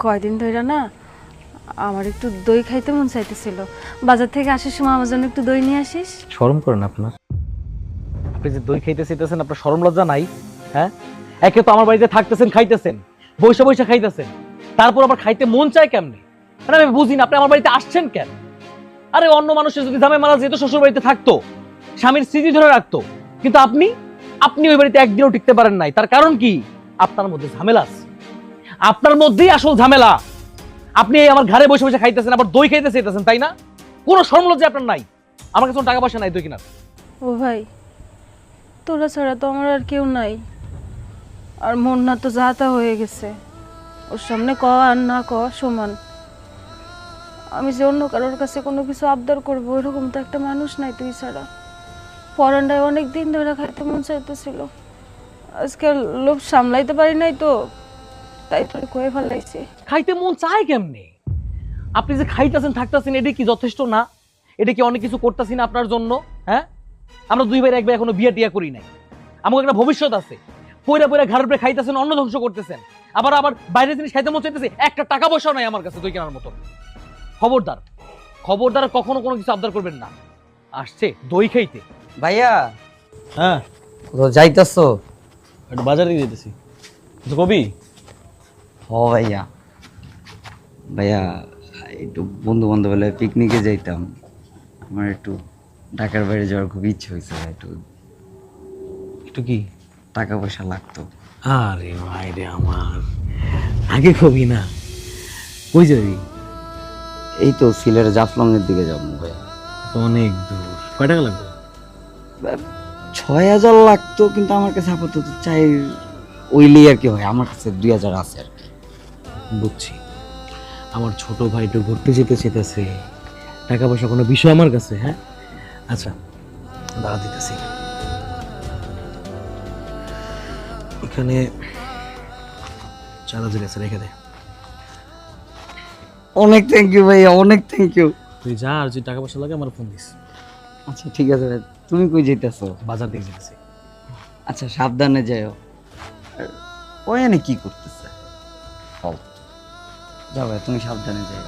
কয়দিন ধরে না আমার একটু দই খাইতে মন চাইতেছিল। বাজার থেকে আসার সময় আমার জন্য একটু দই নিয়ে আসিস। শরম করেন আপনার? আপনি যে দই খাইতে চাইতেছেন, আপনার শরম লজ্জা নাই? হ্যাঁ, একে তো আমার বাড়িতে থাকতেছেন, খাইতেছেন, বৈশা বৈশা খাইতেছেন, তারপর আবার খাইতে মন চায় কেমনে? মানে আমি বুঝি না, আপনি আমার বাড়িতে আসছেন কেন? আরে অন্য মানুষের যদি জামাই মারা যেত, শ্বশুর বাড়িতে থাকতো, স্বামীর স্মৃতি ধরে রাখতো, কিন্তু আপনি আপনি ওই বাড়িতে একদিনও টিকতে পারেন নাই। তার কারণ কি? আপনার মধ্যে ঝামেলা আছে। আপনার মধ্যেই আসল ঝামেলা। আপনি এই আমার ঘরে বসে বসে খাইতেছেন, আবার দই খাইতে চাইতেছেন, তাই না? কোনো শরম লজ্জা আপনার নাই? আমার কাছে কোনো টাকা পয়সা নাই দই কেনার। ও ভাই, তোরা ছাড়া তো আমার আর কেউ নাই। আর মন না তো যা তা হয়ে গেছে, ওর সামনে ক আর না ক সমান। আমি যে অন্য কারোর কাছে কোনো কিছু আবদার করবো এরকম তো একটা মানুষ নাই তুই ছাড়া। পরান্ডায় অনেক দিন ধরে খাইতে মন চাইতেছিল, আজকে লোভ সামলাইতে পারি নাই তো, তাই তোরে কয়ে ফেলাইছি। খাইতে মন চায় কেমনে? আপনি যে খাইতেছেন থাকতেছেন, এটা কি যথেষ্ট না? এটা কি অনেক কিছু করতেছি না আপনার জন্য? হ্যাঁ, আমরা দুই ভাই এক ভাই এখনো বিয়ে টিয়া করি নাই। আমার একটা ভবিষ্যৎ আছে। পয়রা পয়রা ঘরের উপরে খাইতেছেন, অন্ন ধ্বংস করতেছেন, আবার আবার বাইরের জিনিস খাইতে মন চাইতেছে, একটা টাকা পয়সাও নাই আমার কাছে দই কেনার মতো। খবরদার, খবরদার, কখনো কোনো কিছু আবদার করবেন না। আসছে দই খাইতে। ভাইয়া, হ্যাঁ, কোথাও যাইতাছো? একটু বাজারে যেতেছি। কিছু কবি? ও ভাইয়া, ভাইয়া একটু বন্ধু বান্ধব পিকনিকে যাইতাম। আমার একটু ঢাকার বাইরে যাওয়ার খুব ইচ্ছে হয়েছে ভাই, একটু একটু কি টাকা পয়সা লাগতো। আরে ভাই রে আমার, আগে কবি না, কই যাবি? এই তো সিলেট জাফলং এর দিকে যাবো ভাইয়া। অনেক দূর। কয় টাকা লাগবে? 6,000 লাগতো, কিন্তু আমার কাছে আপাতত চাই ওইলেই আর কি হয়, আমার কাছে 2,000 আছে আর কি। বুঝছি। আমার ছোট ভাই একটু ঘুরতে যেতে চেতেছে, টাকা পয়সা কোনো বিষয় আমার কাছে? হ্যাঁ, আচ্ছা দাঁড়া দিতেছি। এখানে 4,000 আছে, রেখে দে। অনেক থ্যাংক ইউ ভাইয়া, অনেক থ্যাংক ইউ। তুই যা, আর যদি টাকা পয়সা লাগে আমার ফোন দিস। আচ্ছা ঠিক আছে ভাই, তুমি কই যাইতেছো? বাজার দিয়ে যেতেছি। আচ্ছা সাবধানে যাও। আর ওখানে কি করতেছে? যাও ভাই, তুমি সাবধানে যাও।